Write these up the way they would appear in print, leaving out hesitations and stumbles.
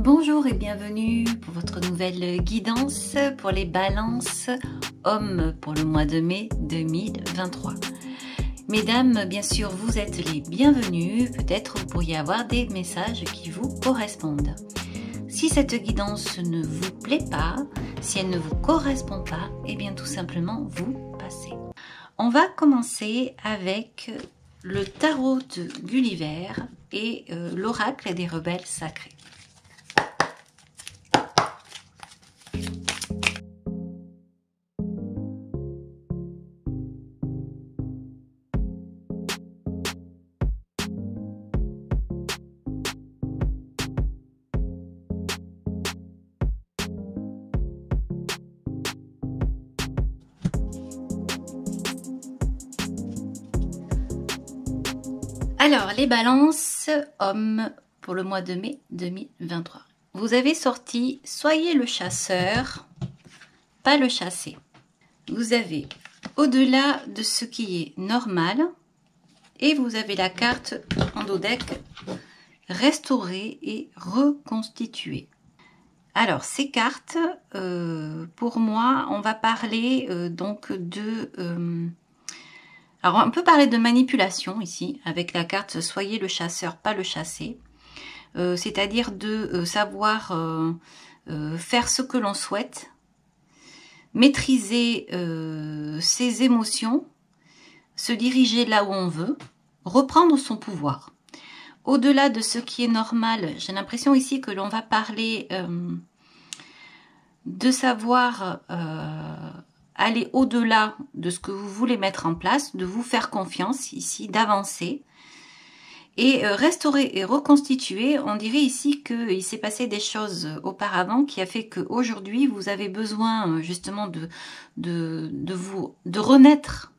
Bonjour et bienvenue pour votre nouvelle guidance pour les balances hommes pour le mois de mai 2023. Mesdames, bien sûr, vous êtes les bienvenues. Peut-être vous pourriez avoir des messages qui vous correspondent. Si cette guidance ne vous plaît pas, si elle ne vous correspond pas, eh bien tout simplement vous passez. On va commencer avec le tarot de Gulliver et l'oracle des rebelles sacrés. Alors, les balances hommes pour le mois de mai 2023. Vous avez sorti « Soyez le chasseur, pas le chassé ». Vous avez « Au-delà de ce qui est normal » et vous avez la carte en dos deck « Restaurer et reconstituer ». Alors, ces cartes, pour moi, on va parler donc de... Alors, on peut parler de manipulation ici, avec la carte « Soyez le chasseur, pas le chassé ». C'est-à-dire de savoir faire ce que l'on souhaite, maîtriser ses émotions, se diriger là où on veut, reprendre son pouvoir. Au-delà de ce qui est normal, j'ai l'impression ici que l'on va parler de savoir... aller au-delà de ce que vous voulez mettre en place, de vous faire confiance ici, d'avancer. Et restaurer et reconstituer, on dirait ici qu'il s'est passé des choses auparavant qui a fait qu'aujourd'hui, vous avez besoin justement de renaître,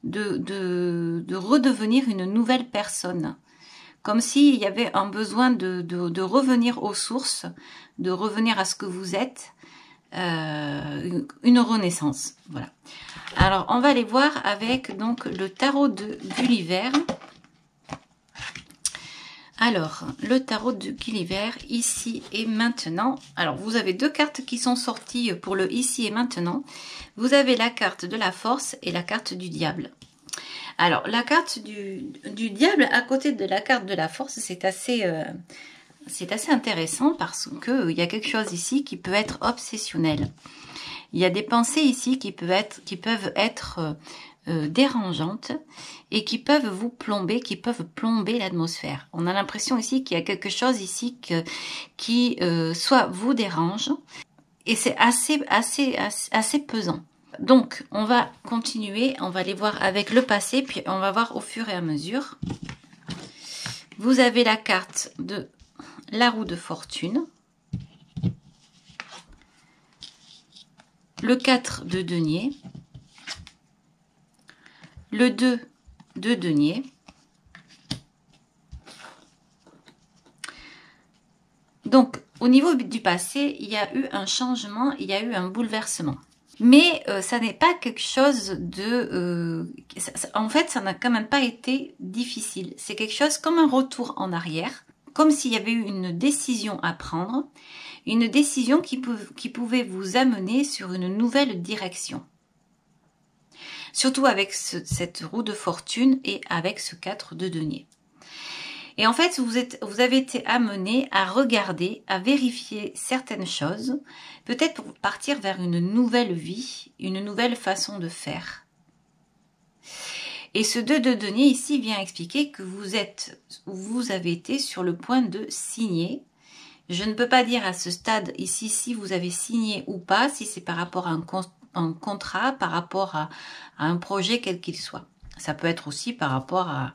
de redevenir une nouvelle personne. Comme s'il y avait un besoin de revenir aux sources, de revenir à ce que vous êtes, une renaissance. Voilà. Alors on va aller voir avec donc le tarot de Gulliver. Alors le tarot de Gulliver ici et maintenant. Alors vous avez deux cartes qui sont sorties pour le ici et maintenant. Vous avez la carte de la force et la carte du diable. Alors la carte du diable à côté de la carte de la force, c'est assez intéressant parce que il y a quelque chose ici qui peut être obsessionnel. Il y a des pensées ici qui peuvent être dérangeantes et qui peuvent vous plomber, qui peuvent plomber l'atmosphère. On a l'impression ici qu'il y a quelque chose ici qui soit vous dérange et c'est assez pesant. Donc, on va continuer, on va aller voir avec le passé, puis on va voir au fur et à mesure. Vous avez la carte de la roue de fortune, le 4 de denier, le 2 de denier, donc au niveau du passé, il y a eu un changement, il y a eu un bouleversement. Mais ça n'est pas quelque chose de... en fait, ça n'a quand même pas été difficile. C'est quelque chose comme un retour en arrière, comme s'il y avait eu une décision à prendre, une décision qui pouvait vous amener sur une nouvelle direction. Surtout avec cette roue de fortune et avec ce 4 de denier. Et en fait, vous avez été amené à regarder, à vérifier certaines choses, peut-être pour partir vers une nouvelle vie, une nouvelle façon de faire. Et ce 2 de denier ici vient expliquer que vous avez été sur le point de signer. Je ne peux pas dire à ce stade ici si vous avez signé ou pas, si c'est par rapport à un contrat, par rapport à un projet quel qu'il soit. Ça peut être aussi par rapport à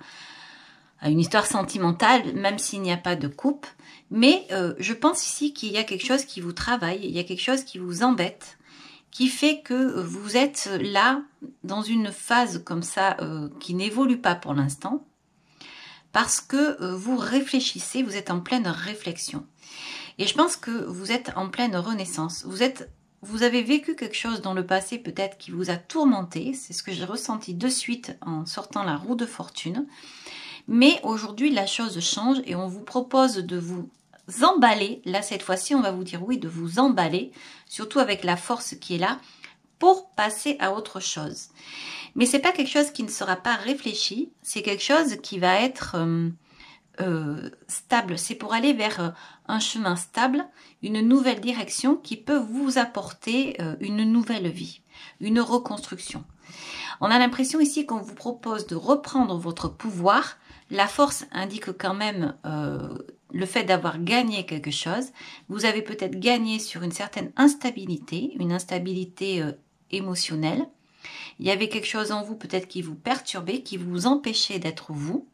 une histoire sentimentale, même s'il n'y a pas de couple. Mais je pense ici qu'il y a quelque chose qui vous travaille, il y a quelque chose qui vous embête, qui fait que vous êtes là, dans une phase comme ça, qui n'évolue pas pour l'instant, parce que vous réfléchissez, vous êtes en pleine réflexion. Et je pense que vous êtes en pleine renaissance. Vous avez vécu quelque chose dans le passé peut-être qui vous a tourmenté, c'est ce que j'ai ressenti de suite en sortant la roue de fortune. Mais aujourd'hui, la chose change et on vous propose de vous emballer. Là, cette fois-ci, on va vous dire oui, de vous emballer, surtout avec la force qui est là, pour passer à autre chose. Mais c'est pas quelque chose qui ne sera pas réfléchi, c'est quelque chose qui va être stable. C'est pour aller vers un chemin stable, une nouvelle direction qui peut vous apporter une nouvelle vie, une reconstruction. On a l'impression ici qu'on vous propose de reprendre votre pouvoir. La force indique quand même le fait d'avoir gagné quelque chose. Vous avez peut-être gagné sur une certaine instabilité, une instabilité émotionnelle. Il y avait quelque chose en vous peut-être qui vous perturbait, qui vous empêchait d'être vous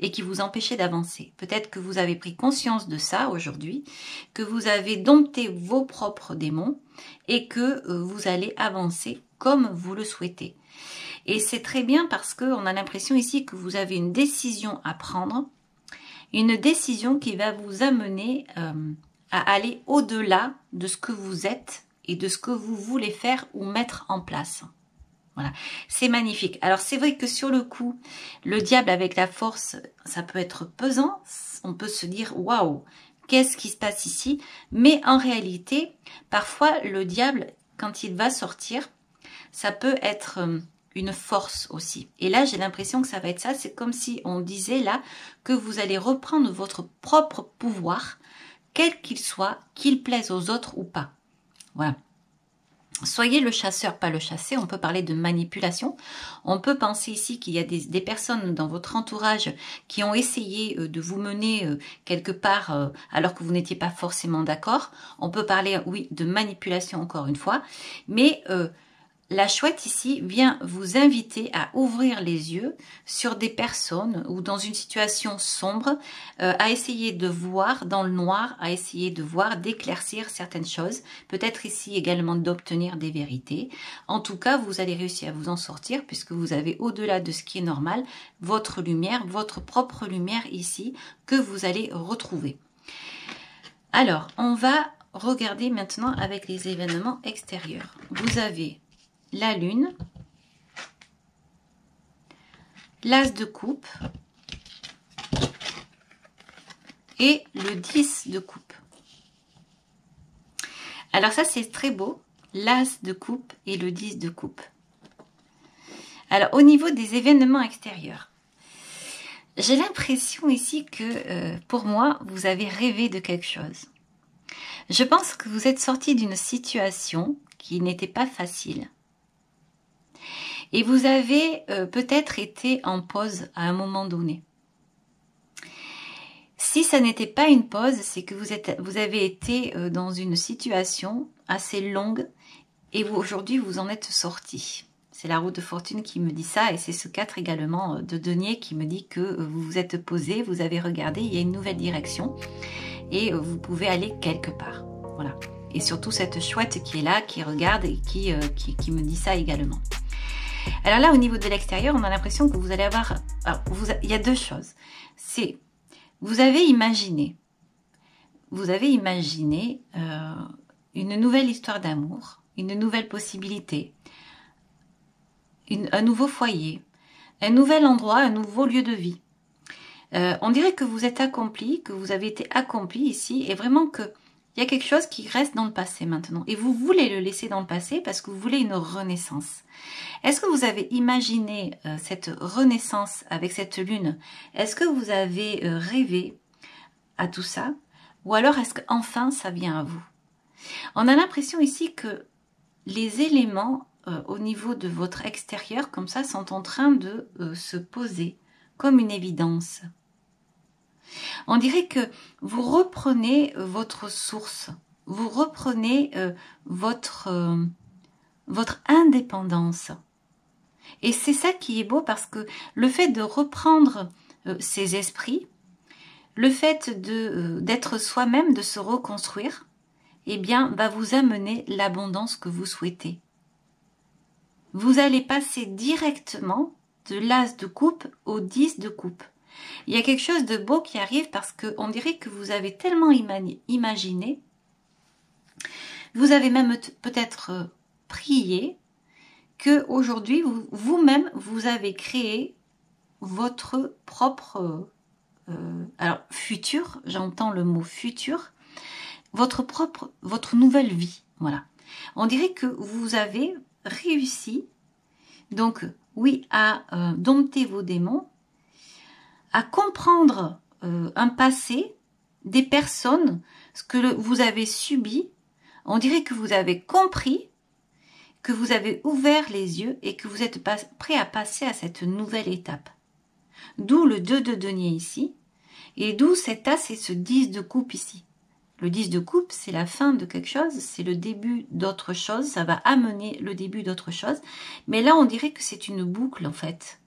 et qui vous empêchait d'avancer. Peut-être que vous avez pris conscience de ça aujourd'hui, que vous avez dompté vos propres démons et que vous allez avancer comme vous le souhaitez. Et c'est très bien parce qu'on a l'impression ici que vous avez une décision à prendre, une décision qui va vous amener à aller au-delà de ce que vous êtes et de ce que vous voulez faire ou mettre en place. Voilà, c'est magnifique. Alors c'est vrai que sur le coup, le diable avec la force, ça peut être pesant. On peut se dire waouh, qu'est-ce qui se passe ici? Mais en réalité, parfois le diable, quand il va sortir, ça peut être une force aussi. Et là, j'ai l'impression que ça va être ça. C'est comme si on disait là que vous allez reprendre votre propre pouvoir, quel qu'il soit, qu'il plaise aux autres ou pas. Voilà. Soyez le chasseur, pas le chassé. On peut parler de manipulation. On peut penser ici qu'il y a des personnes dans votre entourage qui ont essayé de vous mener quelque part alors que vous n'étiez pas forcément d'accord. On peut parler, oui, de manipulation encore une fois. Mais la chouette ici vient vous inviter à ouvrir les yeux sur des personnes ou dans une situation sombre, à essayer de voir dans le noir, à essayer de voir, d'éclaircir certaines choses, peut-être ici également d'obtenir des vérités. En tout cas, vous allez réussir à vous en sortir puisque vous avez au-delà de ce qui est normal, votre lumière, votre propre lumière ici que vous allez retrouver. Alors, on va regarder maintenant avec les événements extérieurs. Vous avez la lune, l'as de coupe et le 10 de coupe. Alors ça, c'est très beau, l'as de coupe et le 10 de coupe. Alors, au niveau des événements extérieurs, j'ai l'impression ici que, pour moi, vous avez rêvé de quelque chose. Je pense que vous êtes sorti d'une situation qui n'était pas facile. Et vous avez peut-être été en pause à un moment donné. Si ça n'était pas une pause, c'est que vous avez été dans une situation assez longue et aujourd'hui vous en êtes sorti. C'est la roue de fortune qui me dit ça et c'est ce 4 également de denier qui me dit que vous vous êtes posé, vous avez regardé, il y a une nouvelle direction et vous pouvez aller quelque part. Voilà. Et surtout cette chouette qui est là, qui regarde et qui me dit ça également. Alors là, au niveau de l'extérieur, on a l'impression que vous allez avoir... Alors, il y a deux choses. C'est, vous avez imaginé une nouvelle histoire d'amour, une nouvelle possibilité, un nouveau foyer, un nouvel endroit, un nouveau lieu de vie. On dirait que vous êtes accompli, que vous avez été accompli ici, et vraiment que il y a quelque chose qui reste dans le passé maintenant. Et vous voulez le laisser dans le passé parce que vous voulez une renaissance. Est-ce que vous avez imaginé cette renaissance avec cette lune? Est-ce que vous avez rêvé à tout ça? Ou alors est-ce qu'enfin ça vient à vous? On a l'impression ici que les éléments au niveau de votre extérieur comme ça sont en train de se poser comme une évidence. On dirait que vous reprenez votre source, vous reprenez votre indépendance. Et c'est ça qui est beau parce que le fait de reprendre ces esprits, le fait d'être soi-même, de se reconstruire, eh bien, va vous amener l'abondance que vous souhaitez. Vous allez passer directement de l'as de coupe au 10 de coupe. Il y a quelque chose de beau qui arrive parce qu'on dirait que vous avez tellement imaginé, vous avez même peut-être prié, que aujourd'hui vous-même vous avez créé votre propre alors futur, j'entends le mot futur, votre nouvelle vie, voilà. On dirait que vous avez réussi, donc oui, à dompter vos démons, à comprendre un passé, des personnes, ce que vous avez subi. On dirait que vous avez compris, que vous avez ouvert les yeux et que vous êtes prêt à passer à cette nouvelle étape. D'où le 2 de denier ici, et d'où cet as et ce 10 de coupe ici. Le 10 de coupe, c'est la fin de quelque chose, c'est le début d'autre chose, ça va amener le début d'autre chose. Mais là, on dirait que c'est une boucle en fait.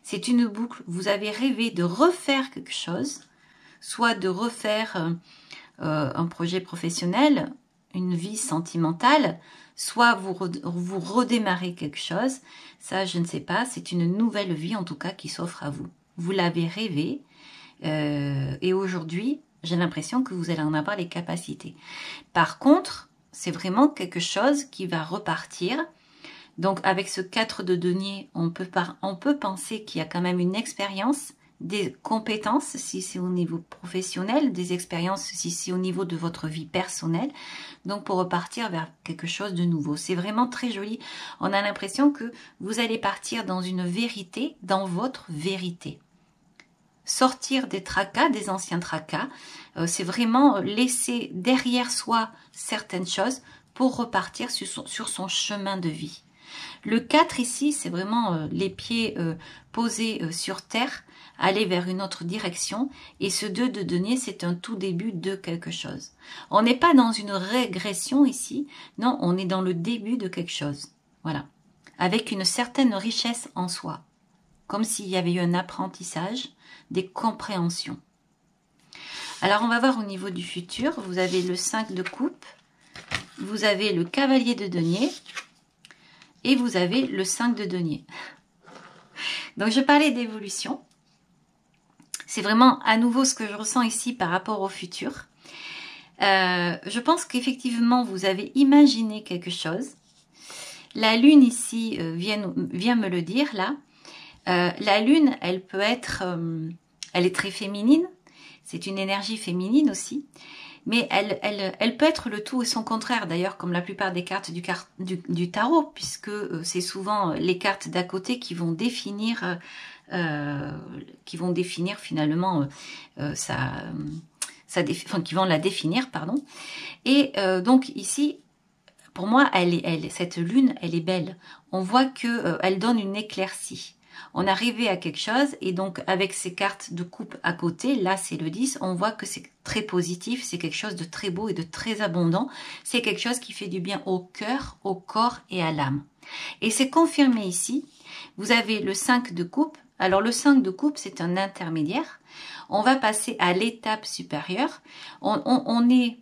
C'est une boucle. Vous avez rêvé de refaire quelque chose, soit de refaire un projet professionnel, une vie sentimentale, soit vous redémarrez quelque chose. Ça, je ne sais pas. C'est une nouvelle vie, en tout cas, qui s'offre à vous. Vous l'avez rêvé. Et aujourd'hui, j'ai l'impression que vous allez en avoir les capacités. Par contre, c'est vraiment quelque chose qui va repartir. Donc, avec ce 4 de denier, on peut penser qu'il y a quand même une expérience, des compétences si c'est au niveau professionnel, des expériences si c'est au niveau de votre vie personnelle, donc pour repartir vers quelque chose de nouveau. C'est vraiment très joli. On a l'impression que vous allez partir dans une vérité, dans votre vérité. Sortir des tracas, des anciens tracas, c'est vraiment laisser derrière soi certaines choses pour repartir sur son chemin de vie. Le 4 ici, c'est vraiment les pieds posés sur terre, aller vers une autre direction. Et ce 2 de denier, c'est un tout début de quelque chose. On n'est pas dans une régression ici, non, on est dans le début de quelque chose. Voilà, avec une certaine richesse en soi, comme s'il y avait eu un apprentissage, des compréhensions. Alors, on va voir au niveau du futur. Vous avez le 5 de coupe, vous avez le cavalier de denier, et vous avez le 5 de denier. Donc, je parlais d'évolution. C'est vraiment à nouveau ce que je ressens ici par rapport au futur. Je pense qu'effectivement, vous avez imaginé quelque chose. La lune ici vient me le dire, là. La lune, elle peut être... elle est très féminine. C'est une énergie féminine aussi. Mais elle peut être le tout et son contraire, d'ailleurs, comme la plupart des cartes du tarot, puisque c'est souvent les cartes d'à côté qui vont définir, finalement qui vont la définir, pardon. Et donc ici, pour moi, cette lune, elle est belle. On voit que elle donne une éclaircie. On est arrivé à quelque chose et donc avec ces cartes de coupe à côté, là c'est le 10, on voit que c'est très positif, c'est quelque chose de très beau et de très abondant. C'est quelque chose qui fait du bien au cœur, au corps et à l'âme. Et c'est confirmé ici. Vous avez le 5 de coupe. Alors le 5 de coupe, c'est un intermédiaire. On va passer à l'étape supérieure. On est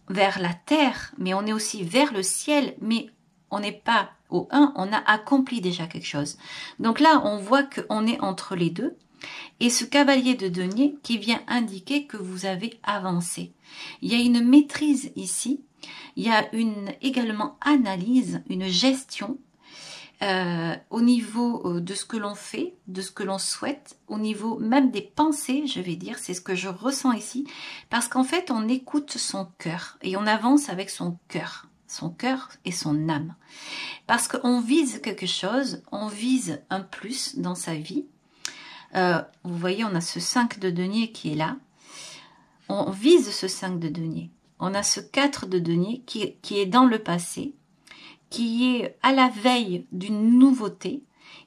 vers la terre, mais on est aussi vers le ciel, mais on n'est pas au 1, on a accompli déjà quelque chose. Donc là, on voit qu'on est entre les deux. Et ce cavalier de denier qui vient indiquer que vous avez avancé. Il y a une maîtrise ici. Il y a également analyse, une gestion au niveau de ce que l'on fait, de ce que l'on souhaite, au niveau même des pensées, je vais dire, c'est ce que je ressens ici. Parce qu'en fait, on écoute son cœur et on avance avec son cœur et son âme. Parce qu'on vise quelque chose, on vise un plus dans sa vie. Vous voyez, on a ce 5 de denier qui est là. On vise ce 5 de denier. On a ce 4 de denier qui est dans le passé, qui est à la veille d'une nouveauté.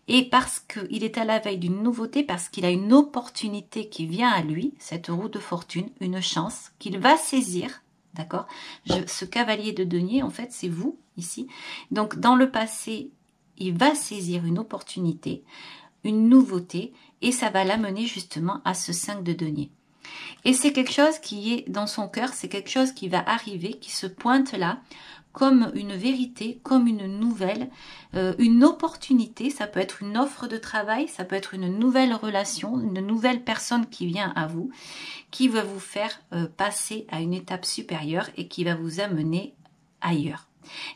Et parce qu'il est à la veille d'une nouveauté, parce qu'il a une opportunité qui vient à lui, cette roue de fortune, une chance qu'il va saisir. D'accord? Ce cavalier de denier, en fait, c'est vous, ici. Donc, dans le passé, il va saisir une opportunité, une nouveauté, et ça va l'amener justement à ce 5 de denier. Et c'est quelque chose qui est dans son cœur, c'est quelque chose qui va arriver, qui se pointe là, comme une vérité, comme une nouvelle, une opportunité. Ça peut être une offre de travail, ça peut être une nouvelle relation, une nouvelle personne qui vient à vous, qui va vous faire passer à une étape supérieure et qui va vous amener ailleurs.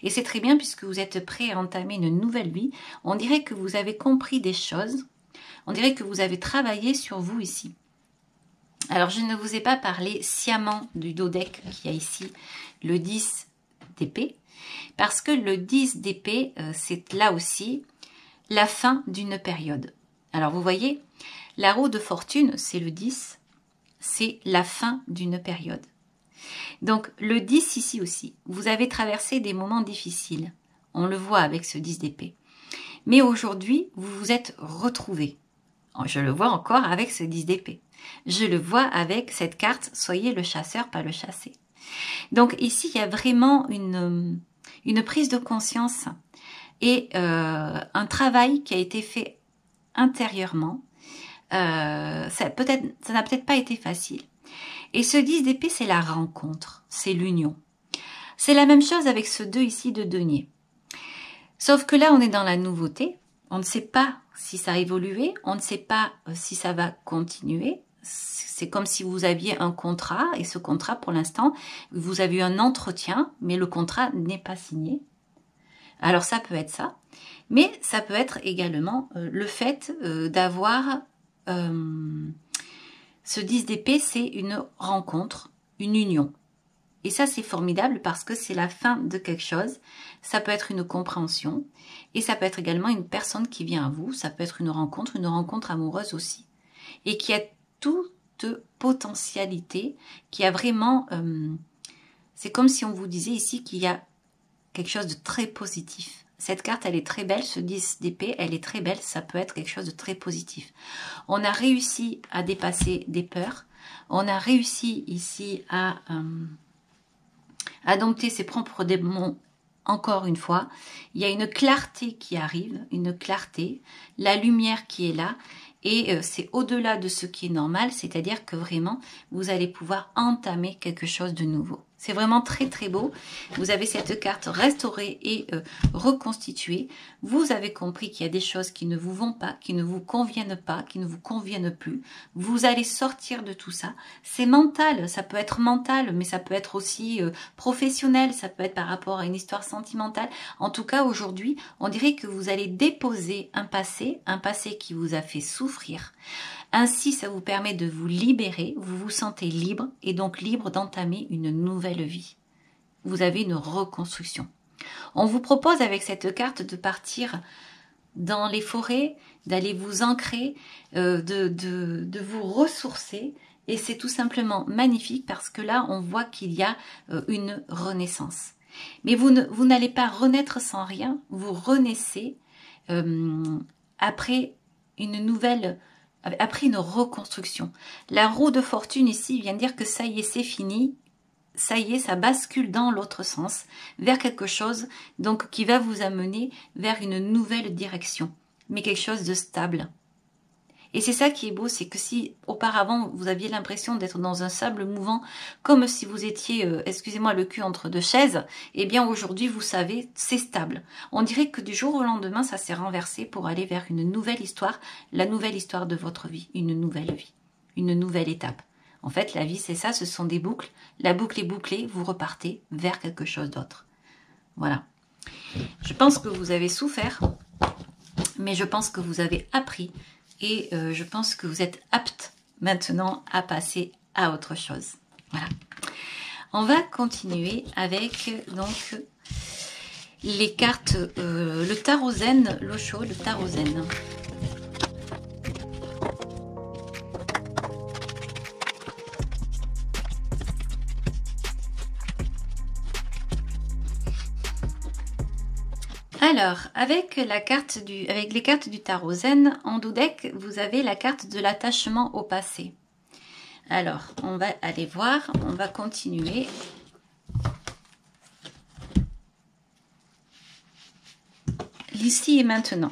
Et c'est très bien puisque vous êtes prêt à entamer une nouvelle vie. On dirait que vous avez compris des choses. On dirait que vous avez travaillé sur vous ici. Alors, je ne vous ai pas parlé sciemment du dos deck qui a ici le 10 d'épée, parce que le 10 d'épée, c'est là aussi la fin d'une période. Alors, vous voyez, la roue de fortune, c'est le 10, c'est la fin d'une période. Donc, le 10 ici aussi, vous avez traversé des moments difficiles. On le voit avec ce 10 d'épée. Mais aujourd'hui, vous vous êtes retrouvés. Je le vois encore avec ce 10 d'épée. Je le vois avec cette carte, soyez le chasseur, pas le chassé. Donc ici, il y a vraiment une prise de conscience et un travail qui a été fait intérieurement. Ça n'a peut-être pas été facile. Et ce 10 d'épée, c'est la rencontre, c'est l'union. C'est la même chose avec ce 2 ici de denier. Sauf que là, on est dans la nouveauté. On ne sait pas si ça a évolué, on ne sait pas si ça va continuer. C'est comme si vous aviez un contrat, et ce contrat, pour l'instant, vous avez eu un entretien, mais le contrat n'est pas signé. Alors ça peut être ça, mais ça peut être également le fait d'avoir ce 10 d'épée, c'est une rencontre, une union. Et ça, c'est formidable parce que c'est la fin de quelque chose. Ça peut être une compréhension et ça peut être également une personne qui vient à vous. Ça peut être une rencontre amoureuse aussi. Et qui a toute potentialité, qui a vraiment... c'est comme si on vous disait ici qu'il y a quelque chose de très positif. Cette carte, elle est très belle. Ce 10 d'épée, elle est très belle. Ça peut être quelque chose de très positif. On a réussi à dépasser des peurs. On a réussi ici à dompter ses propres démons. Encore une fois, il y a une clarté qui arrive, une clarté, la lumière qui est là, et c'est au-delà de ce qui est normal, c'est-à-dire que vraiment, vous allez pouvoir entamer quelque chose de nouveau. C'est vraiment très très beau. Vous avez cette carte restaurée et reconstituée. Vous avez compris qu'il y a des choses qui ne vous vont pas, qui ne vous conviennent pas, qui ne vous conviennent plus. Vous allez sortir de tout ça. C'est mental, ça peut être mental, mais ça peut être aussi professionnel, ça peut être par rapport à une histoire sentimentale. En tout cas, aujourd'hui, on dirait que vous allez déposer un passé qui vous a fait souffrir. Ainsi, ça vous permet de vous libérer, vous vous sentez libre et donc libre d'entamer une nouvelle vie. Vous avez une reconstruction. On vous propose avec cette carte de partir dans les forêts, d'aller vous ancrer, de vous ressourcer. Et c'est tout simplement magnifique parce que là, on voit qu'il y a une renaissance. Mais vous n'allez pas renaître sans rien, vous renaissez après une reconstruction. La roue de fortune ici vient dire que ça y est, c'est fini. Ça y est, ça bascule dans l'autre sens, vers quelque chose donc qui va vous amener vers une nouvelle direction, mais quelque chose de stable. Et c'est ça qui est beau, c'est que si auparavant vous aviez l'impression d'être dans un sable mouvant, comme si vous étiez, excusez-moi, le cul entre deux chaises, eh bien aujourd'hui vous savez, c'est stable. On dirait que du jour au lendemain, ça s'est renversé pour aller vers une nouvelle histoire, la nouvelle histoire de votre vie, une nouvelle vie, une nouvelle étape. En fait, la vie, c'est ça, ce sont des boucles. La boucle est bouclée, vous repartez vers quelque chose d'autre. Voilà. Je pense que vous avez souffert, mais je pense que vous avez appris et je pense que vous êtes apte maintenant à passer à autre chose. Voilà. On va continuer avec donc les cartes, le tarot zen, l'Osho, le tarot zen. Alors, avec les cartes du tarot zen, en deck, vous avez la carte de l'attachement au passé. Alors, on va aller voir, on va continuer. L'ici et maintenant.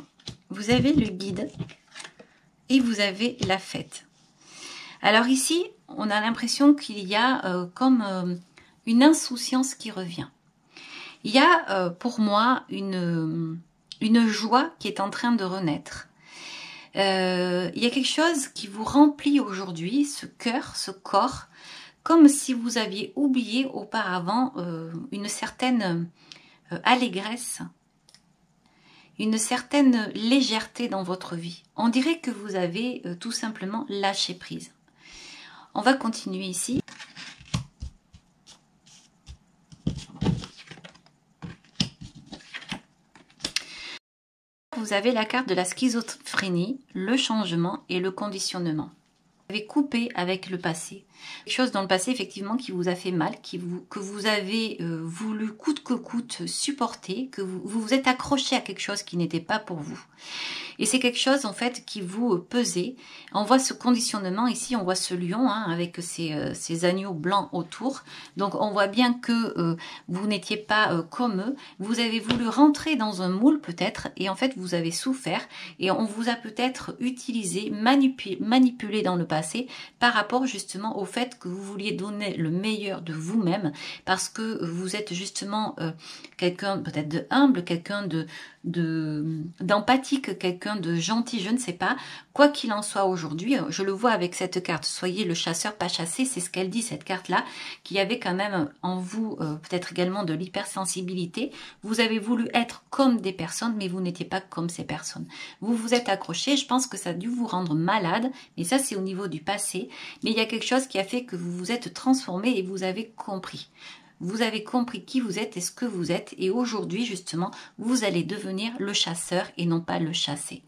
Vous avez le guide et vous avez la fête. Alors ici, on a l'impression qu'il y a comme une insouciance qui revient. Il y a pour moi une joie qui est en train de renaître. Il y a quelque chose qui vous remplit aujourd'hui, ce cœur, ce corps, comme si vous aviez oublié auparavant une certaine allégresse une certaine légèreté dans votre vie. On dirait que vous avez tout simplement lâché prise. On va continuer ici. Vous avez la carte de la schizophrénie, le changement et le conditionnement. Vous avez coupé avec le passé. Quelque chose dans le passé, effectivement, qui vous a fait mal, que vous avez voulu coûte que coûte supporter, que vous vous êtes accroché à quelque chose qui n'était pas pour vous. Et c'est quelque chose, en fait, qui vous pesait. On voit ce conditionnement ici, on voit ce lion hein, avec ces agneaux blancs autour. Donc, on voit bien que vous n'étiez pas comme eux. Vous avez voulu rentrer dans un moule, peut-être, et en fait, vous avez souffert. Et on vous a peut-être utilisé, manipulé dans le passé par rapport, justement, au fait que vous vouliez donner le meilleur de vous-même parce que vous êtes justement quelqu'un peut-être de humble, quelqu'un d'empathique, quelqu'un de gentil, je ne sais pas. Quoi qu'il en soit aujourd'hui, je le vois avec cette carte, soyez le chasseur pas chassé, c'est ce qu'elle dit cette carte-là, qu'il y avait quand même en vous peut-être également de l'hypersensibilité. Vous avez voulu être comme des personnes, mais vous n'étiez pas comme ces personnes. Vous vous êtes accroché, je pense que ça a dû vous rendre malade, mais ça c'est au niveau du passé. Mais il y a quelque chose qui a fait que vous vous êtes transformé et vous avez compris. Vous avez compris qui vous êtes et ce que vous êtes. Et aujourd'hui, justement, vous allez devenir le chasseur et non pas le chassé.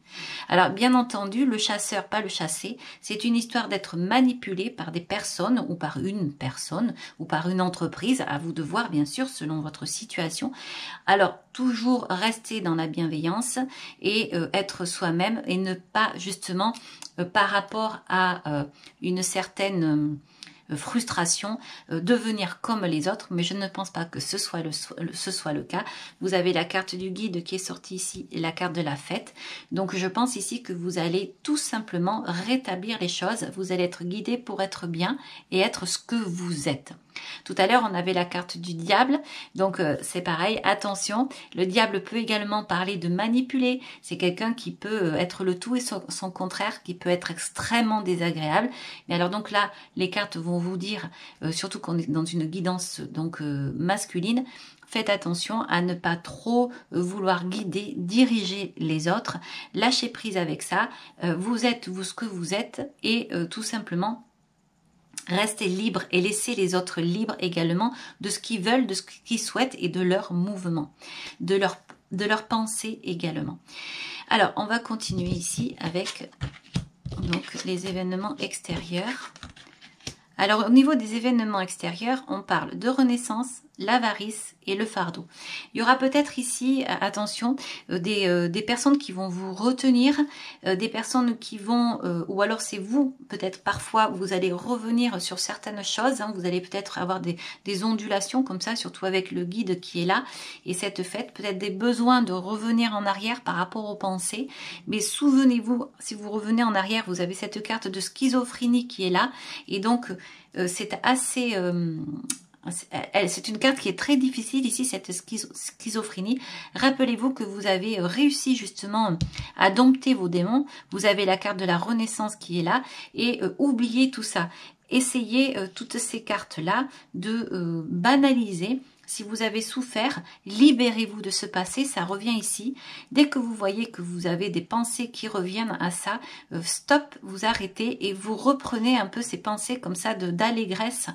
Alors, bien entendu, le chasseur, pas le chassé, c'est une histoire d'être manipulé par des personnes ou par une personne ou par une entreprise. À vous de voir, bien sûr, selon votre situation. Alors, toujours rester dans la bienveillance et être soi-même et ne pas, justement, par rapport à une certaine... frustration, devenir comme les autres, mais je ne pense pas que ce soit le cas. Vous avez la carte du guide qui est sortie ici et la carte de la fête. Donc je pense ici que vous allez tout simplement rétablir les choses. Vous allez être guidé pour être bien et être ce que vous êtes. Tout à l'heure, on avait la carte du diable, donc c'est pareil, attention, le diable peut également parler de manipuler, c'est quelqu'un qui peut être le tout et son contraire, qui peut être extrêmement désagréable. Mais alors donc là, les cartes vont vous dire, surtout qu'on est dans une guidance donc masculine, faites attention à ne pas trop vouloir guider, diriger les autres, lâchez prise avec ça, vous êtes vous ce que vous êtes et tout simplement restez libre et laissez les autres libres également de ce qu'ils veulent, de ce qu'ils souhaitent et de leur mouvement, de leur pensée également. Alors, on va continuer ici avec donc, les événements extérieurs. Alors, au niveau des événements extérieurs, on parle de renaissance, l'avarice et le fardeau. Il y aura peut-être ici, attention, des personnes qui vont vous retenir, des personnes qui vont, ou alors c'est vous, peut-être parfois, vous allez revenir sur certaines choses, hein, vous allez peut-être avoir des ondulations comme ça, surtout avec le guide qui est là, et cette fête, peut-être des besoins de revenir en arrière par rapport aux pensées, mais souvenez-vous, si vous revenez en arrière, vous avez cette carte de schizophrénie qui est là, et donc c'est assez... c'est une carte qui est très difficile ici, cette schizophrénie. Rappelez-vous que vous avez réussi justement à dompter vos démons. Vous avez la carte de la renaissance qui est là et oubliez tout ça. Essayez toutes ces cartes-là de banaliser. Si vous avez souffert, libérez-vous de ce passé, ça revient ici. Dès que vous voyez que vous avez des pensées qui reviennent à ça, stop, vous arrêtez et vous reprenez un peu ces pensées comme ça d'allégresse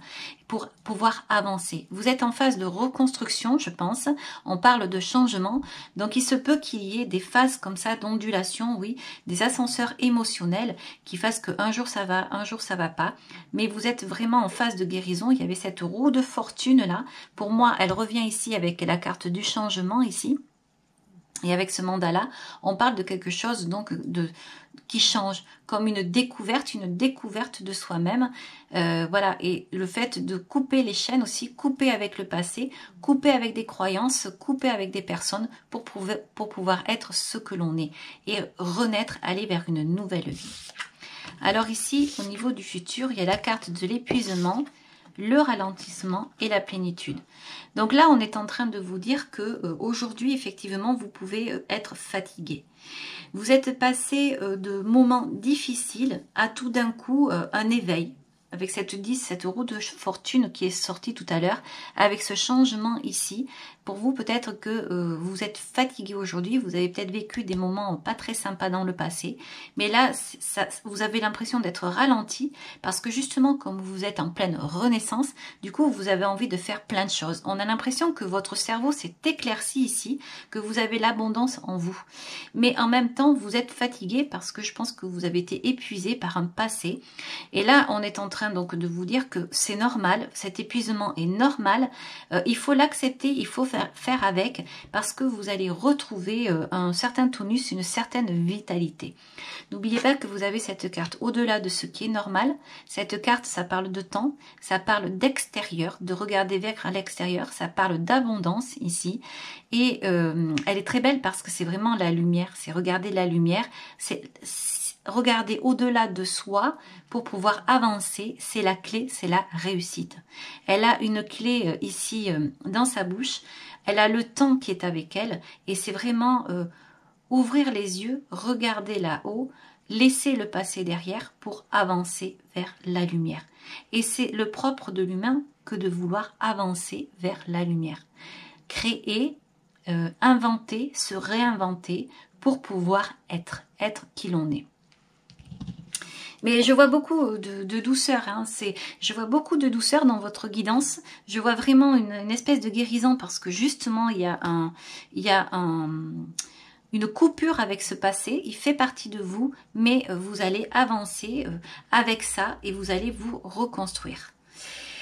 pour pouvoir avancer. Vous êtes en phase de reconstruction, je pense. On parle de changement. Donc, il se peut qu'il y ait des phases comme ça d'ondulation, oui, des ascenseurs émotionnels qui fassent qu'un jour ça va, un jour ça va pas. Mais vous êtes vraiment en phase de guérison. Il y avait cette roue de fortune là. Pour moi, elle revient ici avec la carte du changement ici. Et avec ce mandala, on parle de quelque chose donc qui change, comme une découverte de soi-même. Voilà, et le fait de couper les chaînes aussi, couper avec le passé, couper avec des croyances, couper avec des personnes pour pouvoir être ce que l'on est et renaître, aller vers une nouvelle vie. Alors ici, au niveau du futur, il y a la carte de l'épuisement, le ralentissement et la plénitude. Donc là, on est en train de vous dire que aujourd'hui, effectivement, vous pouvez être fatigué. Vous êtes passé de moments difficiles à tout d'un coup un éveil. avec cette 10, cette roue de fortune qui est sortie tout à l'heure, avec ce changement ici, pour vous peut-être que vous êtes fatigué aujourd'hui, vous avez peut-être vécu des moments pas très sympas dans le passé, mais là, vous avez l'impression d'être ralenti, parce que justement, comme vous êtes en pleine renaissance, du coup, vous avez envie de faire plein de choses. On a l'impression que votre cerveau s'est éclairci ici, que vous avez l'abondance en vous. Mais en même temps, vous êtes fatigué parce que je pense que vous avez été épuisé par un passé. Et là, on est en train donc de vous dire que c'est normal, cet épuisement est normal, il faut l'accepter, il faut faire avec, parce que vous allez retrouver un certain tonus, une certaine vitalité. N'oubliez pas que vous avez cette carte au-delà de ce qui est normal. Cette carte, ça parle de temps, ça parle d'extérieur, de regarder vers l'extérieur, ça parle d'abondance ici. Et elle est très belle parce que c'est vraiment la lumière, c'est regarder la lumière, c'est regarder au-delà de soi pour pouvoir avancer, c'est la clé, c'est la réussite. Elle a une clé ici dans sa bouche, elle a le temps qui est avec elle et c'est vraiment ouvrir les yeux, regarder là-haut, laisser le passé derrière pour avancer vers la lumière. Et c'est le propre de l'humain que de vouloir avancer vers la lumière. Créer, inventer, se réinventer pour pouvoir être qui l'on est. Mais je vois beaucoup de douceur, hein. Je vois beaucoup de douceur dans votre guidance. Je vois vraiment une espèce de guérison parce que justement il y a une coupure avec ce passé. Il fait partie de vous, mais vous allez avancer avec ça et vous allez vous reconstruire.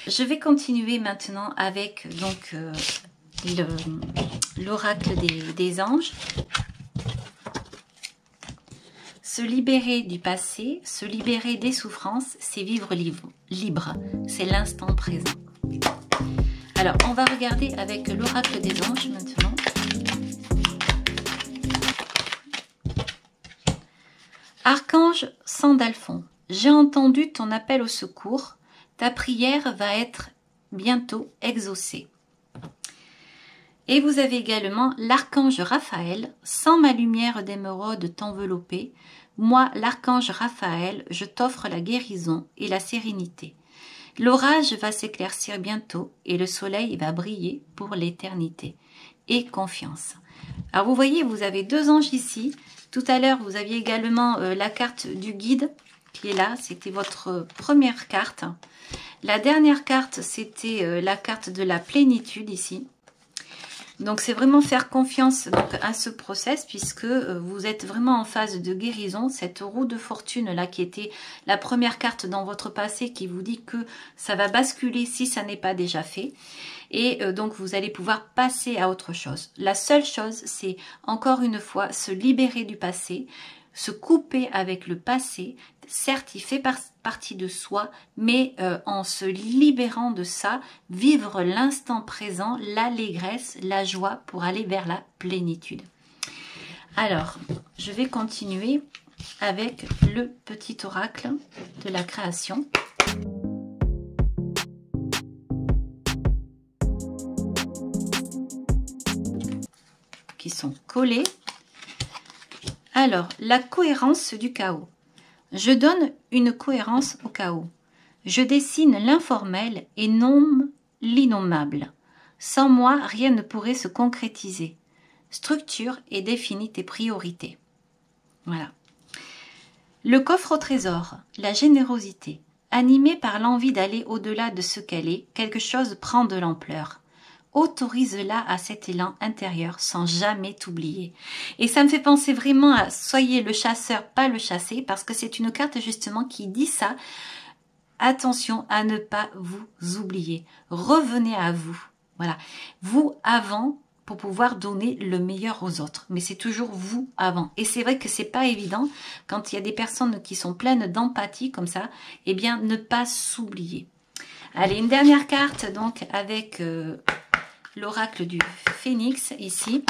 Je vais continuer maintenant avec donc l'oracle des anges. Se libérer du passé, se libérer des souffrances, c'est vivre libre. C'est l'instant présent. Alors, on va regarder avec l'oracle des anges maintenant. Archange Sandalphon, j'ai entendu ton appel au secours. Ta prière va être bientôt exaucée. Et vous avez également l'archange Raphaël, sans ma lumière d'émeraude t'envelopper. Moi, l'archange Raphaël, je t'offre la guérison et la sérénité. L'orage va s'éclaircir bientôt et le soleil va briller pour l'éternité. Et confiance. Alors vous voyez, vous avez deux anges ici. Tout à l'heure, vous aviez également la carte du guide qui est là. C'était votre première carte. La dernière carte, c'était la carte de la plénitude ici. Donc c'est vraiment faire confiance donc, à ce process puisque vous êtes vraiment en phase de guérison. Cette roue de fortune là qui était la première carte dans votre passé qui vous dit que ça va basculer si ça n'est pas déjà fait. Et donc vous allez pouvoir passer à autre chose. La seule chose c'est encore une fois se libérer du passé, se couper avec le passé. Certes, il fait partie de soi, mais en se libérant de ça, vivre l'instant présent, l'allégresse, la joie pour aller vers la plénitude. Alors, je vais continuer avec le petit oracle de la création. Qui sont collés. Alors, la cohérence du chaos. Je donne une cohérence au chaos. Je dessine l'informel et nomme l'innommable. Sans moi, rien ne pourrait se concrétiser. Structure et définis tes priorités. Voilà. Le coffre au trésor, la générosité. Animée par l'envie d'aller au-delà de ce qu'elle est, quelque chose prend de l'ampleur. Autorise-la à cet élan intérieur sans jamais t'oublier. Et ça me fait penser vraiment à soyez le chasseur, pas le chassé, parce que c'est une carte justement qui dit ça. Attention à ne pas vous oublier. Revenez à vous. Voilà. Vous avant pour pouvoir donner le meilleur aux autres. Mais c'est toujours vous avant. Et c'est vrai que c'est pas évident quand il y a des personnes qui sont pleines d'empathie comme ça, eh bien ne pas s'oublier. Allez, une dernière carte donc avec l'oracle du phénix ici.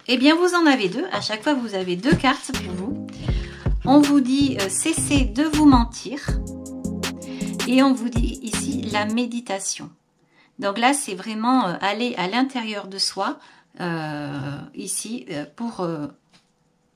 Eh bien, vous en avez deux. À chaque fois, vous avez deux cartes pour vous. On vous dit cessez de vous mentir. Et on vous dit ici la méditation. Donc là, c'est vraiment aller à l'intérieur de soi, ici, pour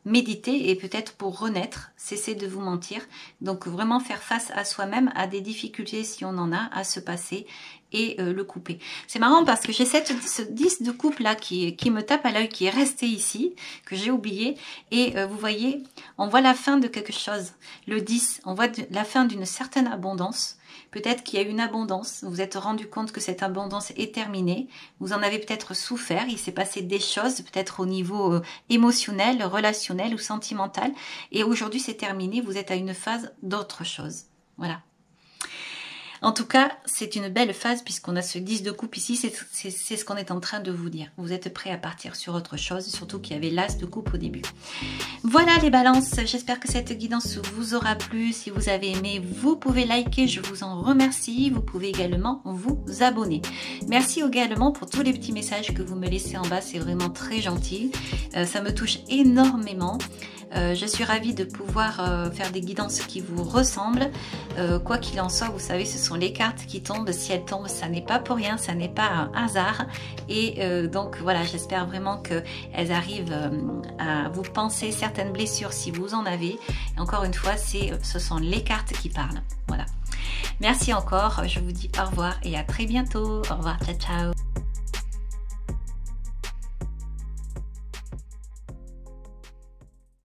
méditer et peut-être pour renaître, cesser de vous mentir. Donc vraiment faire face à soi-même, à des difficultés si on en a, à se passer et le couper. C'est marrant parce que j'ai ce 10 de coupe là qui me tape à l'œil, qui est resté ici, que j'ai oublié. Et vous voyez, on voit la fin de quelque chose. Le 10, on voit la fin d'une certaine abondance. Peut-être qu'il y a une abondance, vous vous êtes rendu compte que cette abondance est terminée, vous en avez peut-être souffert, il s'est passé des choses, peut-être au niveau émotionnel, relationnel ou sentimental, et aujourd'hui c'est terminé, vous êtes à une phase d'autre chose. Voilà. En tout cas, c'est une belle phase puisqu'on a ce 10 de coupe ici, c'est ce qu'on est en train de vous dire. Vous êtes prêts à partir sur autre chose, surtout qu'il y avait l'as de coupe au début. Voilà les balances, j'espère que cette guidance vous aura plu. Si vous avez aimé, vous pouvez liker, je vous en remercie. Vous pouvez également vous abonner. Merci également pour tous les petits messages que vous me laissez en bas, c'est vraiment très gentil. Ça me touche énormément. Je suis ravie de pouvoir faire des guidances qui vous ressemblent. Quoi qu'il en soit, vous savez, ce sont les cartes qui tombent. Si elles tombent, ça n'est pas pour rien, ça n'est pas un hasard. Et donc voilà, j'espère vraiment qu'elles arrivent à vous penser certaines blessures si vous en avez. Et encore une fois, ce sont les cartes qui parlent. Voilà. Merci encore, je vous dis au revoir et à très bientôt. Au revoir, ciao ciao.